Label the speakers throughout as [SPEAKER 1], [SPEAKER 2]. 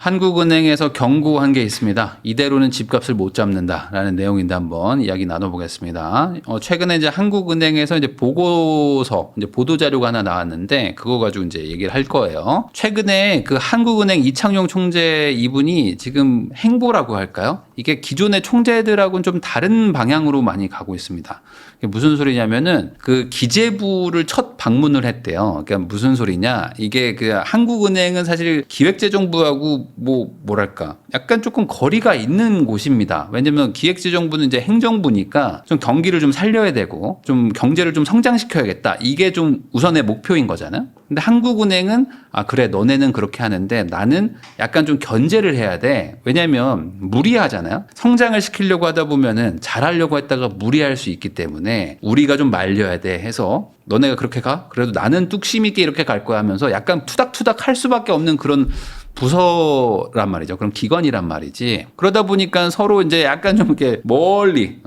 [SPEAKER 1] 한국은행에서 경고한 게 있습니다. 이대로는 집값을 못 잡는다라는 내용인데 한번 이야기 나눠보겠습니다. 최근에 이제 한국은행에서 이제 보고서, 이제 보도 자료가 하나 나왔는데 그거 가지고 이제 얘기를 할 거예요. 최근에 그 한국은행 이창용 총재 이분이 지금 행보라고 할까요? 이게 기존의 총재들하고는 좀 다른 방향으로 많이 가고 있습니다. 이게 무슨 소리냐면은 그 기재부를 첫 방문을 했대요. 그러니까 무슨 소리냐? 이게 그 한국은행은 사실 기획재정부하고 뭐랄까 약간 조금 거리가 있는 곳입니다. 왜냐면 기획재정부는 이제 행정부니까 좀 경기를 좀 살려야 되고 좀 경제를 좀 성장시켜야겠다. 이게 좀 우선의 목표인 거잖아요. 근데 한국은행은 그래 너네는 그렇게 하는데 나는 약간 좀 견제를 해야 돼. 왜냐면 무리하잖아요. 성장을 시키려고 하다 보면은 잘하려고 했다가 무리할 수 있기 때문에 우리가 좀 말려야 돼 해서 너네가 그렇게 가? 그래도 나는 뚝심 있게 이렇게 갈 거야 하면서 약간 투닥투닥 할 수밖에 없는 그런 부서란 말이죠. 그럼 기관이란 말이지. 그러다 보니까 서로 이제 약간 좀 이렇게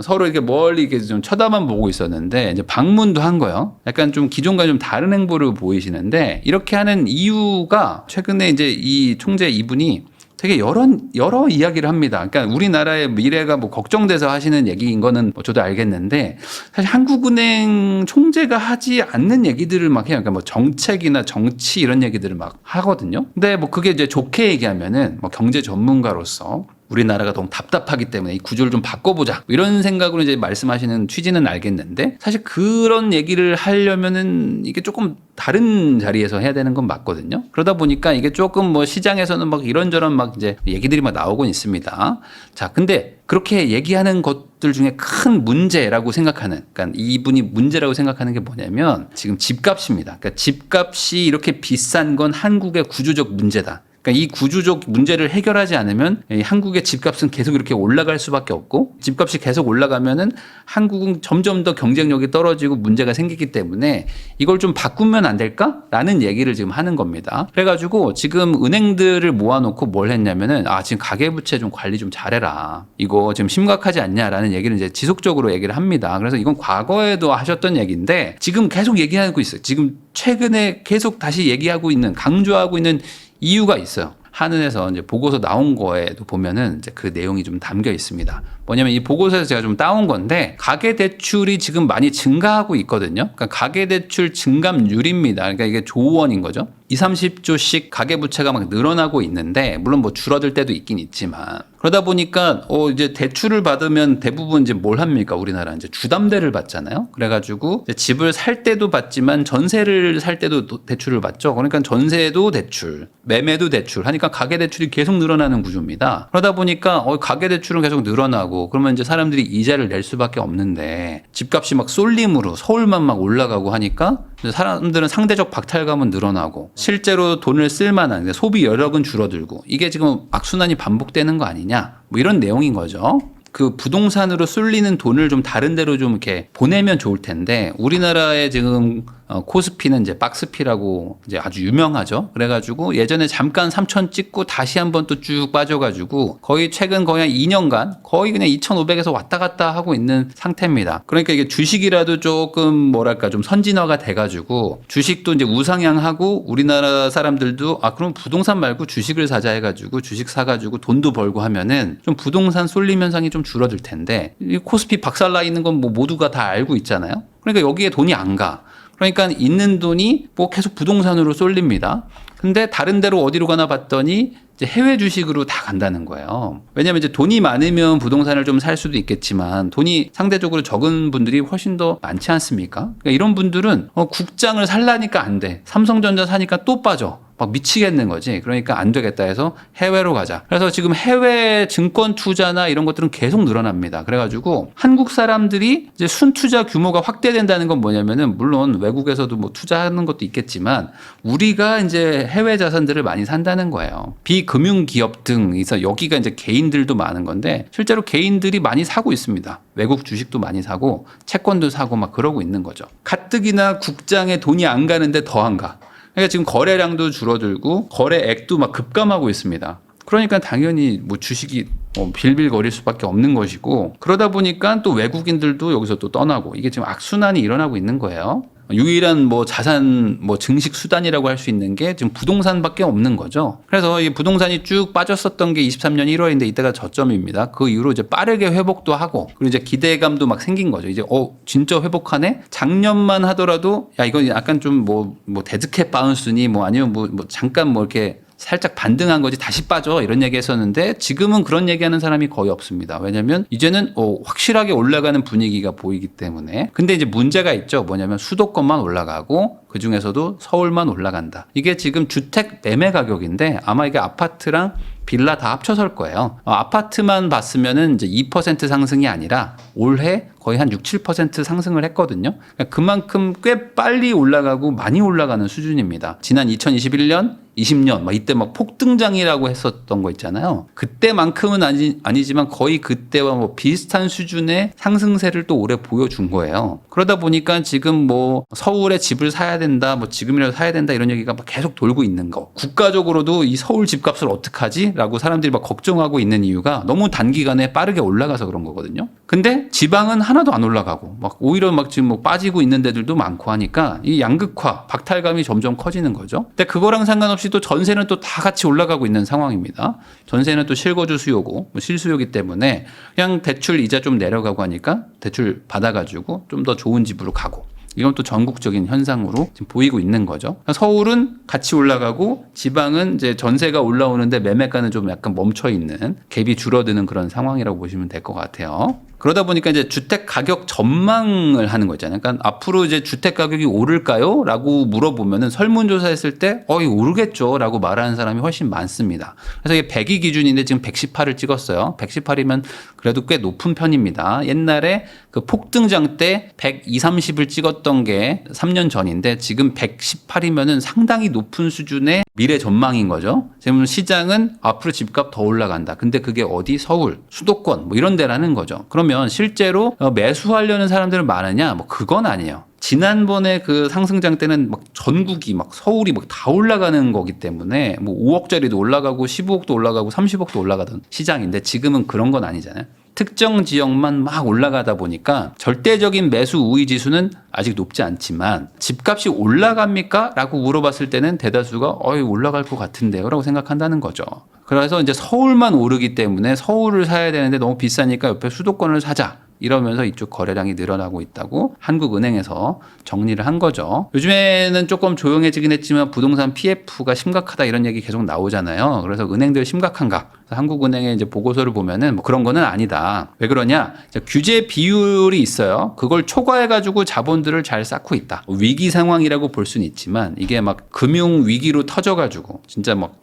[SPEAKER 1] 서로 이렇게 멀리 이렇게 좀 쳐다만 보고 있었는데 이제 방문도 한 거예요. 약간 좀 기존과 좀 다른 행보를 보이시는데 이렇게 하는 이유가 최근에 이제 이 총재 이분이 되게 여러 이야기를 합니다. 그러니까 우리나라의 미래가 뭐 걱정돼서 하시는 얘기인 거는 뭐 저도 알겠는데 사실 한국은행 총재가 하지 않는 얘기들을 막 해요. 그러니까 뭐 정책이나 정치 이런 얘기들을 막 하거든요. 근데 뭐 그게 이제 좋게 얘기하면은 뭐 경제 전문가로서 우리나라가 너무 답답하기 때문에 이 구조를 좀 바꿔보자 이런 생각으로 이제 말씀하시는 취지는 알겠는데 사실 그런 얘기를 하려면은 이게 조금 다른 자리에서 해야 되는 건 맞거든요. 그러다 보니까 이게 조금 뭐 시장에서는 막 이런저런 막 이제 얘기들이 막 나오곤 있습니다. 자, 근데 그렇게 얘기하는 것들 중에 큰 문제라고 생각하는, 그러니까 이분이 문제라고 생각하는 게 뭐냐면 지금 집값입니다. 그러니까 집값이 이렇게 비싼 건 한국의 구조적 문제다. 그러니까 이 구조적 문제를 해결하지 않으면 한국의 집값은 계속 이렇게 올라갈 수밖에 없고 집값이 계속 올라가면은 한국은 점점 더 경쟁력이 떨어지고 문제가 생기기 때문에 이걸 좀 바꾸면 안 될까라는 얘기를 지금 하는 겁니다. 그래가지고 지금 은행들을 모아놓고 뭘 했냐면은 지금 가계부채 좀 관리 좀 잘해라. 이거 지금 심각하지 않냐라는 얘기를 이제 지속적으로 얘기를 합니다. 그래서 이건 과거에도 하셨던 얘기인데 지금 계속 얘기하고 있어요. 지금 최근에 계속 다시 얘기하고 있는 강조하고 있는 이유가 있어요. 한은에서 이제 보고서 나온 거에도 보면은 이제 그 내용이 좀 담겨 있습니다. 뭐냐면 이 보고서에서 제가 좀 따온 건데 가계 대출이 지금 많이 증가하고 있거든요. 그러니까 가계 대출 증감률입니다. 그러니까 이게 조원인 거죠. 20, 30조씩 가계 부채가 막 늘어나고 있는데 물론 뭐 줄어들 때도 있긴 있지만 그러다 보니까 이제 대출을 받으면 대부분 이제 뭘 합니까? 우리나라 이제 주담대를 받잖아요. 그래가지고 이제 집을 살 때도 받지만 전세를 살 때도 대출을 받죠. 그러니까 전세도 대출, 매매도 대출 하니까 가계 대출이 계속 늘어나는 구조입니다. 그러다 보니까 가계 대출은 계속 늘어나고 그러면 이제 사람들이 이자를 낼 수밖에 없는데 집값이 막 쏠림으로 서울만 막 올라가고 하니까 사람들은 상대적 박탈감은 늘어나고 실제로 돈을 쓸 만한 소비 여력은 줄어들고 이게 지금 악순환이 반복되는 거 아니냐 뭐 이런 내용인 거죠. 그 부동산으로 쏠리는 돈을 좀 다른 데로 좀 이렇게 보내면 좋을 텐데 우리나라의 지금 코스피는 이제 박스피라고 이제 아주 유명하죠. 그래가지고 예전에 잠깐 3,000 찍고 다시 한번 또 쭉 빠져가지고 거의 최근 거의 한 2년간 거의 그냥 2,500에서 왔다 갔다 하고 있는 상태입니다. 그러니까 이게 주식이라도 조금 뭐랄까 좀 선진화가 돼가지고 주식도 이제 우상향하고 우리나라 사람들도 그럼 부동산 말고 주식을 사자 해가지고 주식 사가지고 돈도 벌고 하면은 좀 부동산 쏠림 현상이 좀 줄어들 텐데 이 코스피 박살나 있는 건 뭐 모두가 다 알고 있잖아요. 그러니까 여기에 돈이 안 가. 그러니까 있는 돈이 뭐 계속 부동산으로 쏠립니다. 근데 다른 데로 어디로 가나 봤더니 이제 해외 주식으로 다 간다는 거예요. 왜냐하면 이제 돈이 많으면 부동산을 좀 살 수도 있겠지만 돈이 상대적으로 적은 분들이 훨씬 더 많지 않습니까? 그러니까 이런 분들은 국장을 살라니까 안 돼. 삼성전자 사니까 또 빠져. 막 미치겠는 거지. 그러니까 안 되겠다 해서 해외로 가자. 그래서 지금 해외 증권 투자나 이런 것들은 계속 늘어납니다. 그래가지고 한국 사람들이 이제 순투자 규모가 확대된다는 건 뭐냐면은 물론 외국에서도 뭐 투자하는 것도 있겠지만 우리가 이제 해외 자산들을 많이 산다는 거예요. 비금융 기업 등에서 여기가 이제 개인들도 많은 건데 실제로 개인들이 많이 사고 있습니다. 외국 주식도 많이 사고 채권도 사고 막 그러고 있는 거죠. 가뜩이나 국장에 돈이 안 가는데 더 안 가. 그러니까 지금 거래량도 줄어들고 거래액도 막 급감하고 있습니다. 그러니까 당연히 뭐 주식이 빌빌거릴 수밖에 없는 것이고 그러다 보니까 또 외국인들도 여기서 또 떠나고 이게 지금 악순환이 일어나고 있는 거예요. 유일한 뭐 자산 뭐 증식 수단이라고 할 수 있는 게 지금 부동산밖에 없는 거죠. 그래서 이 부동산이 쭉 빠졌었던 게 23년 1월인데 이때가 저점입니다. 그 이후로 이제 빠르게 회복도 하고 그리고 이제 기대감도 막 생긴 거죠. 이제 진짜 회복하네. 작년만 하더라도 야 이건 약간 좀 뭐 데드캣 바운스니 뭐 아니면 뭐 잠깐 뭐 이렇게 살짝 반등한 거지 다시 빠져 이런 얘기 했었는데 지금은 그런 얘기하는 사람이 거의 없습니다. 왜냐하면 이제는 확실하게 올라가는 분위기가 보이기 때문에. 근데 이제 문제가 있죠. 뭐냐면 수도권만 올라가고 그중에서도 서울만 올라간다. 이게 지금 주택 매매 가격인데 아마 이게 아파트랑 빌라 다 합쳐서일 거예요. 아파트만 봤으면은 이제 2% 상승이 아니라 올해 거의 한 6, 7% 상승을 했거든요. 그러니까 그만큼 꽤 빨리 올라가고 많이 올라가는 수준입니다. 지난 2021년, 20년 막 이때 막 폭등장이라고 했었던 거 있잖아요. 그때만큼은 아니지만 거의 그때와 뭐 비슷한 수준의 상승세를 또 올해 보여준 거예요. 그러다 보니까 지금 뭐 서울에 집을 사야 된다, 뭐 지금이라도 사야 된다 이런 얘기가 막 계속 돌고 있는 거. 국가적으로도 이 서울 집값을 어떡하지? 라고 사람들이 막 걱정하고 있는 이유가 너무 단기간에 빠르게 올라가서 그런 거거든요. 근데 지방은 하나도 안 올라가고 막 오히려 막 지금 뭐 빠지고 있는 데들도 많고 하니까 이 양극화, 박탈감이 점점 커지는 거죠. 근데 그거랑 상관없이 또 전세는 또 다 같이 올라가고 있는 상황입니다. 전세는 또 실거주 수요고 뭐 실수요기 때문에 그냥 대출 이자 좀 내려가고 하니까 대출 받아가지고 좀 더 좋은 집으로 가고. 이건 또 전국적인 현상으로 지금 보이고 있는 거죠. 서울은 같이 올라가고 지방은 이제 전세가 올라오는데 매매가는 좀 약간 멈춰 있는 갭이 줄어드는 그런 상황이라고 보시면 될 것 같아요. 그러다 보니까 이제 주택 가격 전망을 하는 거 있잖아요. 그러니까 앞으로 이제 주택 가격이 오를까요? 라고 물어보면은 설문조사했을 때 오르겠죠. 라고 말하는 사람이 훨씬 많습니다. 그래서 이게 100이 기준인데 지금 118을 찍었어요. 118이면 그래도 꽤 높은 편입니다. 옛날에 그 폭등장 때 120, 30을 찍었던 게 3년 전인데 지금 118이면은 상당히 높은 수준의 미래 전망인 거죠. 지금 시장은 앞으로 집값 더 올라간다. 근데 그게 어디? 서울, 수도권 뭐 이런 데라는 거죠. 그러면 실제로 매수하려는 사람들은 많으냐? 뭐 그건 아니에요. 지난번에 그 상승장 때는 막 전국이 막 서울이 막 다 올라가는 거기 때문에 뭐 5억짜리도 올라가고 15억도 올라가고 30억도 올라가던 시장인데 지금은 그런 건 아니잖아요. 특정 지역만 막 올라가다 보니까 절대적인 매수 우위 지수는 아직 높지 않지만 집값이 올라갑니까? 라고 물어봤을 때는 대다수가 올라갈 것 같은데요 라고 생각한다는 거죠. 그래서 이제 서울만 오르기 때문에 서울을 사야 되는데 너무 비싸니까 옆에 수도권을 사자. 이러면서 이쪽 거래량이 늘어나고 있다고 한국은행에서 정리를 한 거죠. 요즘에는 조금 조용해지긴 했지만 부동산 PF가 심각하다 이런 얘기 계속 나오잖아요. 그래서 은행들 심각한가? 한국은행의 이제 보고서를 보면은 뭐 그런 거는 아니다. 왜 그러냐? 규제 비율이 있어요. 그걸 초과해가지고 자본들을 잘 쌓고 있다. 위기 상황이라고 볼 수는 있지만 이게 막 금융 위기로 터져가지고 진짜 막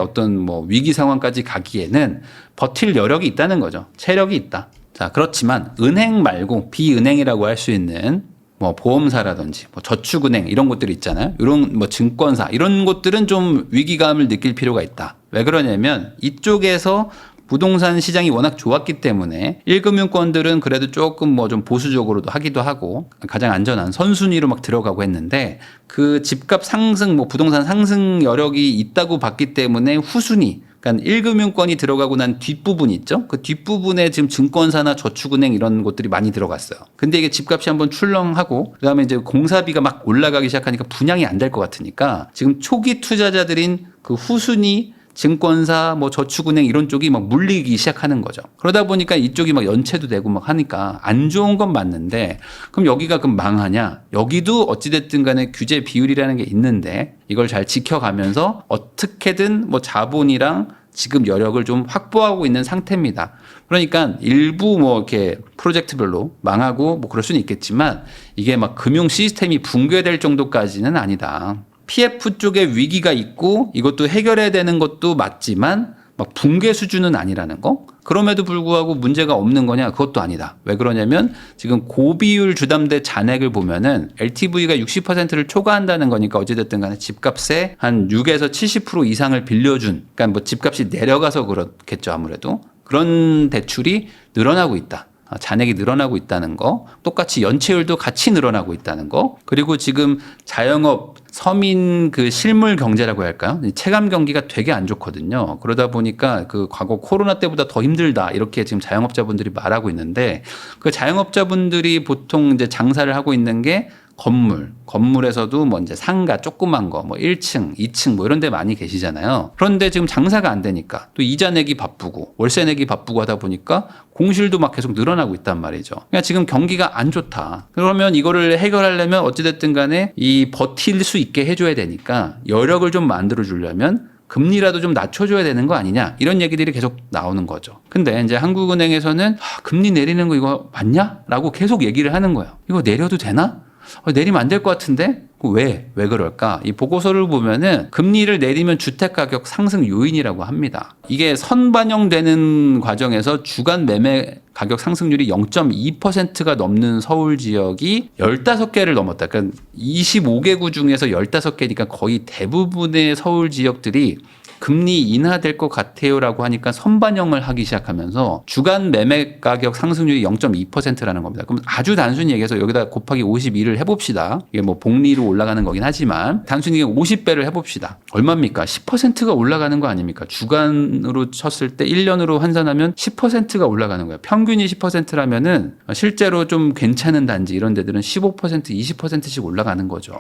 [SPEAKER 1] 어떤 뭐 위기 상황까지 가기에는 버틸 여력이 있다는 거죠. 체력이 있다. 자, 그렇지만 은행 말고 비은행이라고 할 수 있는 뭐 보험사라든지 뭐 저축은행 이런 곳들 있잖아요. 이런 뭐 증권사 이런 곳들은 좀 위기감을 느낄 필요가 있다. 왜 그러냐면 이쪽에서 부동산 시장이 워낙 좋았기 때문에 1금융권들은 그래도 조금 뭐 좀 보수적으로도 하기도 하고 가장 안전한 선순위로 막 들어가고 했는데 그 집값 상승 뭐 부동산 상승 여력이 있다고 봤기 때문에 후순위 그러니까 1금융권이 들어가고 난 뒷부분 있죠? 그 뒷부분에 지금 증권사나 저축은행 이런 곳들이 많이 들어갔어요. 근데 이게 집값이 한번 출렁하고 그다음에 이제 공사비가 막 올라가기 시작하니까 분양이 안 될 것 같으니까 지금 초기 투자자들인 그 후순위 증권사, 뭐 저축은행 이런 쪽이 막 물리기 시작하는 거죠. 그러다 보니까 이쪽이 막 연체도 되고 막 하니까 안 좋은 건 맞는데 그럼 여기가 그럼 망하냐? 여기도 어찌됐든 간에 규제 비율이라는 게 있는데 이걸 잘 지켜가면서 어떻게든 뭐 자본이랑 지금 여력을 좀 확보하고 있는 상태입니다. 그러니까 일부 뭐 이렇게 프로젝트별로 망하고 뭐 그럴 수는 있겠지만 이게 막 금융 시스템이 붕괴될 정도까지는 아니다. PF 쪽에 위기가 있고 이것도 해결해야 되는 것도 맞지만 막 붕괴 수준은 아니라는 거. 그럼에도 불구하고 문제가 없는 거냐? 그것도 아니다. 왜 그러냐면 지금 고비율 주담대 잔액을 보면은 LTV가 60%를 초과한다는 거니까 어찌됐든 간에 집값의 한 6에서 70% 이상을 빌려준 그러니까 뭐 집값이 내려가서 그렇겠죠. 아무래도 그런 대출이 늘어나고 있다. 잔액이 늘어나고 있다는 거, 똑같이 연체율도 같이 늘어나고 있다는 거, 그리고 지금 자영업 서민 그 실물 경제라고 할까요? 체감 경기가 되게 안 좋거든요. 그러다 보니까 그 과거 코로나 때보다 더 힘들다 이렇게 지금 자영업자분들이 말하고 있는데 그 자영업자분들이 보통 이제 장사를 하고 있는 게 건물에서도 뭐 이제 상가 조그만 거 뭐 1층, 2층 뭐 이런 데 많이 계시잖아요. 그런데 지금 장사가 안 되니까 또 이자 내기 바쁘고 월세 내기 바쁘고 하다 보니까 공실도 막 계속 늘어나고 있단 말이죠. 그러니까 지금 경기가 안 좋다. 그러면 이거를 해결하려면 어찌됐든 간에 이 버틸 수 있게 해줘야 되니까 여력을 좀 만들어 주려면 금리라도 좀 낮춰줘야 되는 거 아니냐 이런 얘기들이 계속 나오는 거죠. 근데 이제 한국은행에서는 금리 내리는 거 이거 맞냐? 라고 계속 얘기를 하는 거예요. 이거 내려도 되나? 내리면 안 될 것 같은데? 왜 그럴까? 이 보고서를 보면은 금리를 내리면 주택가격 상승 요인이라고 합니다. 이게 선반영되는 과정에서 주간 매매 가격 상승률이 0.2%가 넘는 서울 지역이 15개를 넘었다. 그러니까 25개구 중에서 15개니까 거의 대부분의 서울 지역들이 금리 인하될 것 같아요라고 하니까 선반영을 하기 시작하면서 주간 매매 가격 상승률이 0.2%라는 겁니다. 그럼 아주 단순히 얘기해서 여기다 곱하기 52를 해봅시다. 이게 뭐 복리로 올라가는 거긴 하지만 단순히 50배를 해봅시다. 얼마입니까? 10%가 올라가는 거 아닙니까? 주간으로 쳤을 때 1년으로 환산하면 10%가 올라가는 거예요. 평균이 10%라면은 실제로 좀 괜찮은 단지 이런 데들은 15%, 20%씩 올라가는 거죠.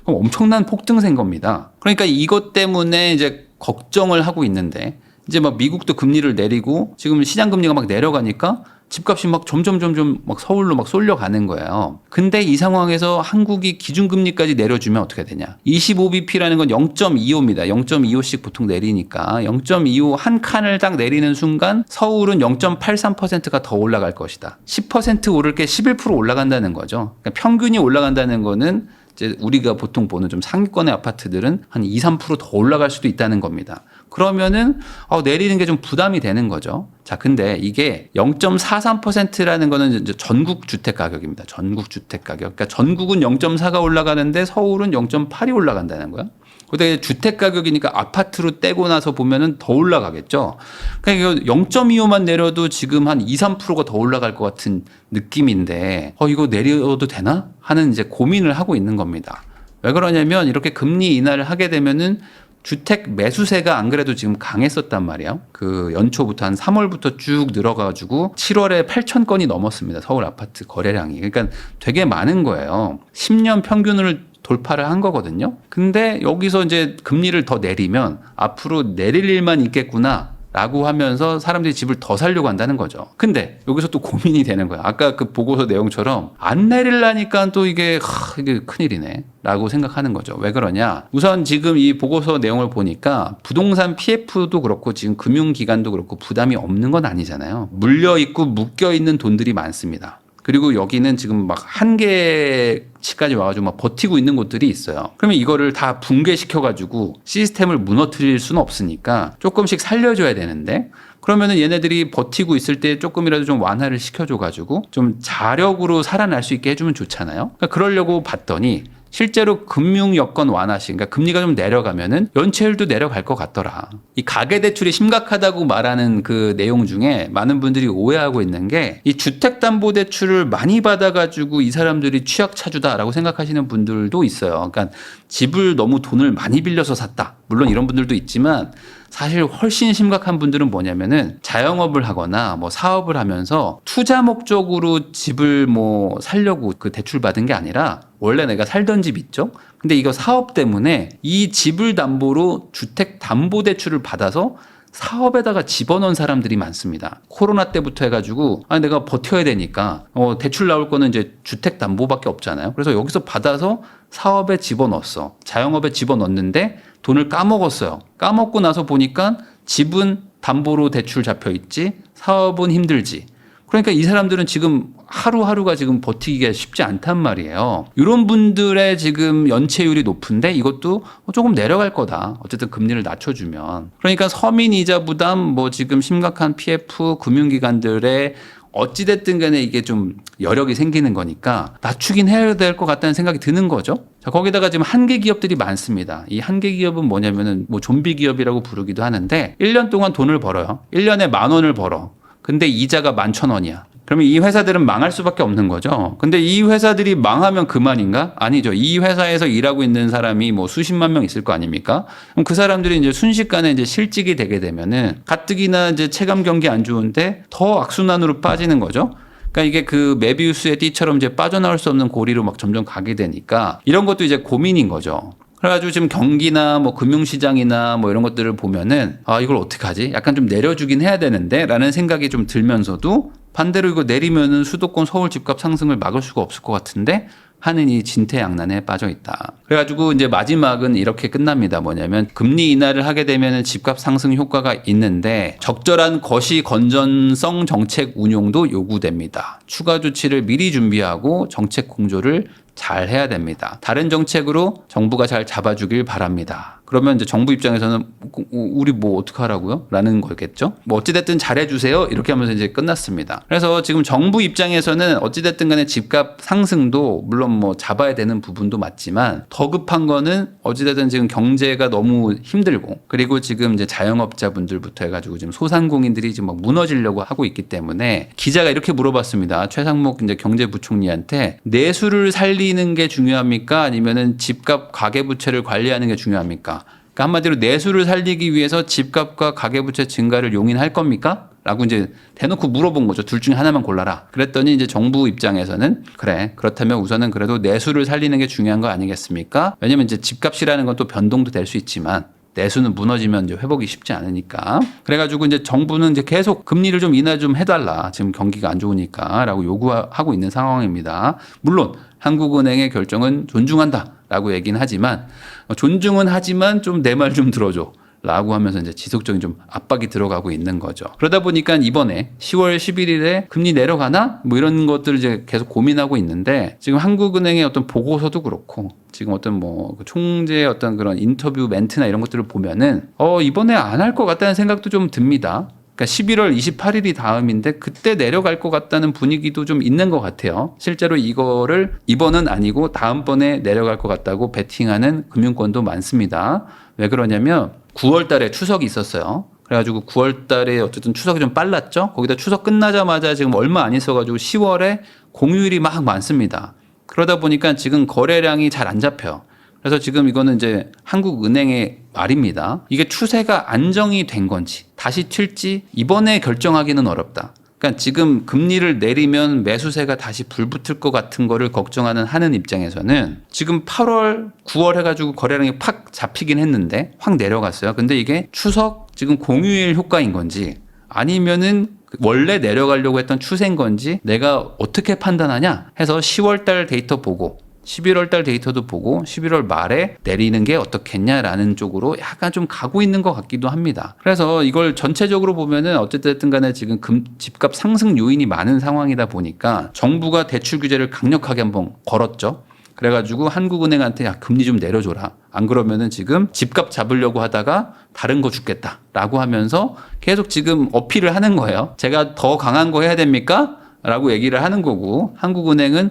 [SPEAKER 1] 그럼 엄청난 폭등세인 겁니다. 그러니까 이것 때문에 이제 걱정을 하고 있는데 이제 막 미국도 금리를 내리고 지금 시장 금리가 막 내려가니까 집값이 막 점점 막 서울로 막 쏠려가는 거예요. 근데 이 상황에서 한국이 기준금리까지 내려주면 어떻게 되냐? 25bp라는 건 0.25입니다. 0.25씩 보통 내리니까 0.25 한 칸을 딱 내리는 순간 서울은 0.83%가 더 올라갈 것이다. 10% 오를 게 11% 올라간다는 거죠. 그러니까 평균이 올라간다는 거는 이제 우리가 보통 보는 좀 상위권의 아파트들은 한 2, 3%더 올라갈 수도 있다는 겁니다. 그러면은 내리는 게 좀 부담이 되는 거죠. 자, 근데 이게 0.43%라는 거는 이제 전국 주택 가격입니다. 전국 주택 가격. 그러니까 전국은 0.4가 올라가는데 서울은 0.8이 올라간다는 거야. 근데 주택 가격이니까 아파트로 떼고 나서 보면은 더 올라가겠죠. 그러니까 0.25만 내려도 지금 한 2, 3%가 더 올라갈 것 같은 느낌인데 이거 내려도 되나? 하는 이제 고민을 하고 있는 겁니다. 왜 그러냐면 이렇게 금리 인하를 하게 되면은 주택 매수세가 안 그래도 지금 강했었단 말이에요. 그 연초부터 한 3월부터 쭉 늘어가지고 7월에 8천 건이 넘었습니다. 서울 아파트 거래량이. 그러니까 되게 많은 거예요. 10년 평균을 돌파를 한 거거든요. 근데 여기서 이제 금리를 더 내리면 앞으로 내릴 일만 있겠구나. 라고 하면서 사람들이 집을 더 살려고 한다는 거죠. 근데 여기서 또 고민이 되는 거야. 아까 그 보고서 내용처럼 안 내리려니까 또 이게 큰일이네. 라고 생각하는 거죠. 왜 그러냐? 우선 지금 이 보고서 내용을 보니까 부동산 PF도 그렇고 지금 금융기관도 그렇고 부담이 없는 건 아니잖아요. 물려있고 묶여있는 돈들이 많습니다. 그리고 여기는 지금 막 한계치까지 와가지고 막 버티고 있는 곳들이 있어요. 그러면 이거를 다 붕괴시켜가지고 시스템을 무너뜨릴 수는 없으니까 조금씩 살려줘야 되는데 그러면은 얘네들이 버티고 있을 때 조금이라도 좀 완화를 시켜줘가지고 좀 자력으로 살아날 수 있게 해주면 좋잖아요. 그러니까 그러려고 봤더니 실제로 금융 여건 완화시, 그러니까 금리가 좀 내려가면은 연체율도 내려갈 것 같더라. 이 가계대출이 심각하다고 말하는 그 내용 중에 많은 분들이 오해하고 있는 게 이 주택담보대출을 많이 받아가지고 이 사람들이 취약차주다라고 생각하시는 분들도 있어요. 그러니까 집을 너무 돈을 많이 빌려서 샀다. 물론 이런 분들도 있지만 사실 훨씬 심각한 분들은 뭐냐면은 자영업을 하거나 뭐 사업을 하면서 투자 목적으로 집을 뭐 살려고 그 대출 받은 게 아니라 원래 내가 살던 집 있죠? 근데 이거 사업 때문에 이 집을 담보로 주택담보대출을 받아서 사업에다가 집어넣은 사람들이 많습니다. 코로나 때부터 해가지고 내가 버텨야 되니까 대출 나올 거는 이제 주택담보밖에 없잖아요. 그래서 여기서 받아서 사업에 집어넣었어. 자영업에 집어넣었는데 돈을 까먹었어요. 까먹고 나서 보니까 집은 담보로 대출 잡혀 있지 사업은 힘들지. 그러니까 이 사람들은 지금 하루하루가 지금 버티기가 쉽지 않단 말이에요. 이런 분들의 지금 연체율이 높은데 이것도 조금 내려갈 거다. 어쨌든 금리를 낮춰주면. 그러니까 서민이자 부담, 뭐 지금 심각한 PF, 금융기관들의 어찌됐든 간에 이게 좀 여력이 생기는 거니까 낮추긴 해야 될 것 같다는 생각이 드는 거죠. 자, 거기다가 지금 한계 기업들이 많습니다. 이 한계 기업은 뭐냐면은 뭐 좀비 기업이라고 부르기도 하는데 1년 동안 돈을 벌어요. 1년에 10,000원을 벌어. 근데 이자가 11,000원이야. 그러면 이 회사들은 망할 수밖에 없는 거죠. 근데 이 회사들이 망하면 그만인가? 아니죠. 이 회사에서 일하고 있는 사람이 뭐 수십만 명 있을 거 아닙니까? 그럼 그 사람들이 이제 순식간에 이제 실직이 되게 되면은 가뜩이나 이제 체감 경기 안 좋은데 더 악순환으로 빠지는 거죠. 그러니까 이게 그 메비우스의 띠처럼 이제 빠져나올 수 없는 고리로 막 점점 가게 되니까 이런 것도 이제 고민인 거죠. 그래가지고 지금 경기나 뭐 금융시장이나 뭐 이런 것들을 보면은 아, 이걸 어떻게 하지? 약간 좀 내려주긴 해야 되는데 라는 생각이 좀 들면서도 반대로 이거 내리면은 수도권 서울 집값 상승을 막을 수가 없을 것 같은데 하는 이 진퇴양난에 빠져 있다. 그래가지고 이제 마지막은 이렇게 끝납니다. 뭐냐면 금리 인하를 하게 되면 집값 상승 효과가 있는데 적절한 거시 건전성 정책 운용도 요구됩니다. 추가 조치를 미리 준비하고 정책 공조를 잘 해야 됩니다. 다른 정책으로 정부가 잘 잡아주길 바랍니다. 그러면 이제 정부 입장에서는 우리 뭐 어떡하라고요? 라는 거겠죠. 뭐 어찌됐든 잘해주세요. 이렇게 하면서 이제 끝났습니다. 그래서 지금 정부 입장에서는 어찌됐든 간에 집값 상승도 물론 뭐 잡아야 되는 부분도 맞지만 더 급한 거는 어찌됐든 지금 경제가 너무 힘들고 그리고 지금 이제 자영업자분들부터 해가지고 지금 소상공인들이 지금 막 무너지려고 하고 있기 때문에 기자가 이렇게 물어봤습니다. 최상목 이제 경제부총리한테 내수를 살리는 게 중요합니까? 아니면은 집값 가계부채를 관리하는 게 중요합니까? 그러니까 한마디로 내수를 살리기 위해서 집값과 가계부채 증가를 용인할 겁니까? 라고 이제 대놓고 물어본 거죠. 둘 중에 하나만 골라라. 그랬더니 이제 정부 입장에서는 그래. 그렇다면 우선은 그래도 내수를 살리는 게 중요한 거 아니겠습니까? 왜냐면 이제 집값이라는 건 또 변동도 될 수 있지만 내수는 무너지면 이제 회복이 쉽지 않으니까. 그래가지고 이제 정부는 이제 계속 금리를 좀 인하 좀 해달라. 지금 경기가 안 좋으니까 라고 요구하고 있는 상황입니다. 물론 한국은행의 결정은 존중한다 라고 얘기는 하지만 존중은 하지만 좀 내 말 좀 들어줘. 라고 하면서 이제 지속적인 좀 압박이 들어가고 있는 거죠. 그러다 보니까 이번에 10월 11일에 금리 내려가나? 뭐 이런 것들을 이제 계속 고민하고 있는데 지금 한국은행의 어떤 보고서도 그렇고 지금 어떤 뭐 총재의 어떤 그런 인터뷰 멘트나 이런 것들을 보면은 이번에 안 할 것 같다는 생각도 좀 듭니다. 그러니까 11월 28일이 다음인데 그때 내려갈 것 같다는 분위기도 좀 있는 것 같아요. 실제로 이거를 이번은 아니고 다음번에 내려갈 것 같다고 베팅하는 금융권도 많습니다. 왜 그러냐면 9월 달에 추석이 있었어요. 그래가지고 9월 달에 어쨌든 추석이 좀 빨랐죠. 거기다 추석 끝나자마자 지금 얼마 안 있어가지고 10월에 공휴일이 막 많습니다. 그러다 보니까 지금 거래량이 잘 안 잡혀요. 그래서 지금 이거는 이제 한국은행의 말입니다. 이게 추세가 안정이 된 건지 다시 튈지 이번에 결정하기는 어렵다. 그러니까 지금 금리를 내리면 매수세가 다시 불붙을 것 같은 거를 걱정하는 하는 입장에서는 지금 8월, 9월 해가지고 거래량이 팍 잡히긴 했는데 확 내려갔어요. 근데 이게 추석 지금 공휴일 효과인 건지 아니면은 원래 내려가려고 했던 추세인 건지 내가 어떻게 판단하냐 해서 10월 달 데이터 보고 11월 달 데이터도 보고 11월 말에 내리는 게 어떻겠냐라는 쪽으로 약간 좀 가고 있는 것 같기도 합니다. 그래서 이걸 전체적으로 보면은 어쨌든 간에 지금 집값 상승 요인이 많은 상황이다 보니까 정부가 대출 규제를 강력하게 한번 걸었죠. 그래가지고 한국은행한테 야, 금리 좀 내려줘라. 안 그러면은 지금 집값 잡으려고 하다가 다른 거 죽겠다라고 하면서 계속 지금 어필을 하는 거예요. 제가 더 강한 거 해야 됩니까? 라고 얘기를 하는 거고 한국은행은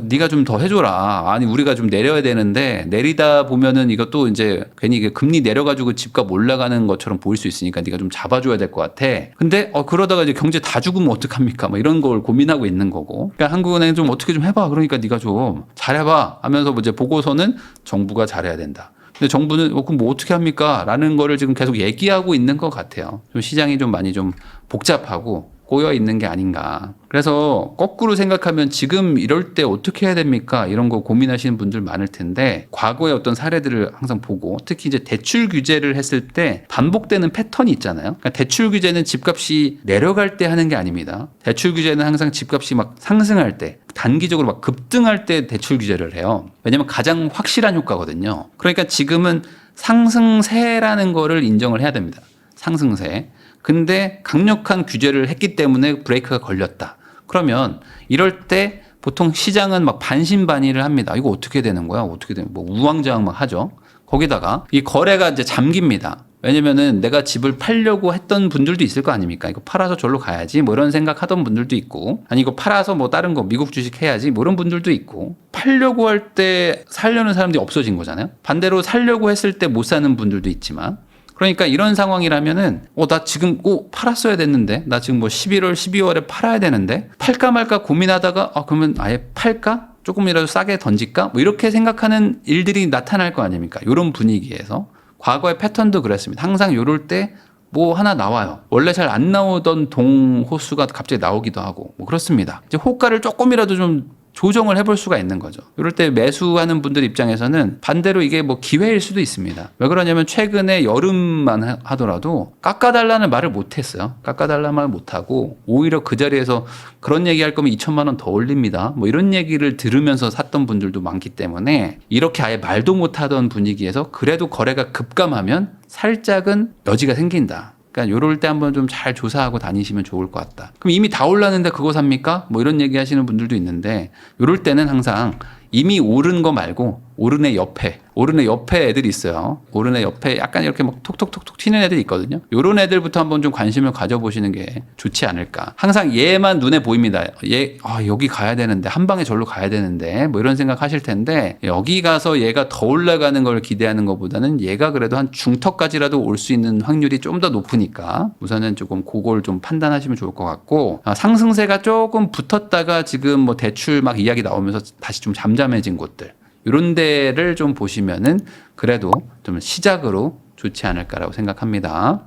[SPEAKER 1] 네가 좀 더 해줘라. 아니 우리가 좀 내려야 되는데 내리다 보면은 이것도 이제 괜히 금리 내려가지고 집값 올라가는 것처럼 보일 수 있으니까 네가 좀 잡아줘야 될 것 같아. 근데 그러다가 이제 경제 다 죽으면 어떡합니까? 뭐 이런 걸 고민하고 있는 거고. 그러니까 한국은행 좀 어떻게 좀 해봐. 그러니까 네가 좀 잘해봐 하면서 이제 보고서는 정부가 잘해야 된다. 근데 정부는 그럼 뭐 어떻게 합니까? 라는 거를 지금 계속 얘기하고 있는 것 같아요. 좀 시장이 좀 많이 좀 복잡하고 꼬여 있는 게 아닌가. 그래서 거꾸로 생각하면 지금 이럴 때 어떻게 해야 됩니까? 이런 거 고민하시는 분들 많을 텐데 과거의 어떤 사례들을 항상 보고 특히 이제 대출 규제를 했을 때 반복되는 패턴이 있잖아요. 그러니까 대출 규제는 집값이 내려갈 때 하는 게 아닙니다. 대출 규제는 항상 집값이 막 상승할 때 단기적으로 막 급등할 때 대출 규제를 해요. 왜냐하면 가장 확실한 효과거든요. 그러니까 지금은 상승세라는 거를 인정을 해야 됩니다. 상승세. 근데 강력한 규제를 했기 때문에 브레이크가 걸렸다. 그러면 이럴 때 보통 시장은 막 반신반의를 합니다. 이거 어떻게 되는 거야? 어떻게 되는 뭐 우왕좌왕 막 하죠. 거기다가 이 거래가 이제 잠깁니다. 왜냐면은 내가 집을 팔려고 했던 분들도 있을 거 아닙니까? 이거 팔아서 절로 가야지 뭐 이런 생각 하던 분들도 있고 아니 이거 팔아서 뭐 다른 거 미국 주식 해야지 뭐 이런 분들도 있고 팔려고 할 때 살려는 사람들이 없어진 거잖아요. 반대로 살려고 했을 때 못 사는 분들도 있지만 그러니까 이런 상황이라면은 나 지금 팔았어야 됐는데 나 지금 뭐 11월 12월에 팔아야 되는데 팔까 말까 고민하다가 그러면 아예 팔까? 조금이라도 싸게 던질까? 뭐 이렇게 생각하는 일들이 나타날 거 아닙니까? 이런 분위기에서 과거의 패턴도 그랬습니다. 항상 이럴 때 뭐 하나 나와요. 원래 잘 안 나오던 동호수가 갑자기 나오기도 하고 뭐 그렇습니다. 이제 호가를 조금이라도 좀 조정을 해볼 수가 있는 거죠. 이럴 때 매수하는 분들 입장에서는 반대로 이게 뭐 기회일 수도 있습니다. 왜 그러냐면 최근에 여름만 하더라도 깎아달라는 말을 못했어요. 깎아달라는 말을 못하고 오히려 그 자리에서 그런 얘기할 거면 2천만 원 더 올립니다. 뭐 이런 얘기를 들으면서 샀던 분들도 많기 때문에 이렇게 아예 말도 못하던 분위기에서 그래도 거래가 급감하면 살짝은 여지가 생긴다. 그러니까 요럴 때 한번 좀 잘 조사하고 다니시면 좋을 것 같다. 그럼 이미 다 올랐는데 그거 삽니까? 뭐 이런 얘기 하시는 분들도 있는데 요럴 때는 항상 이미 오른 거 말고 오른 애 옆에 애들이 있어요. 오른 애 옆에 약간 이렇게 막 톡톡톡톡 튀는 애들이 있거든요. 요런 애들부터 한번 좀 관심을 가져보시는 게 좋지 않을까. 항상 얘만 눈에 보입니다. 얘 여기 가야 되는데 한 방에 절로 가야 되는데 뭐 이런 생각 하실 텐데 여기 가서 얘가 더 올라가는 걸 기대하는 것보다는 얘가 그래도 한 중턱까지라도 올 수 있는 확률이 좀 더 높으니까 우선은 조금 그걸 좀 판단하시면 좋을 것 같고 상승세가 조금 붙었다가 지금 뭐 대출 막 이야기 나오면서 다시 좀 잠잠해진 곳들 이런 데를 좀 보시면은 그래도 좀 시작으로 좋지 않을까라고 생각합니다.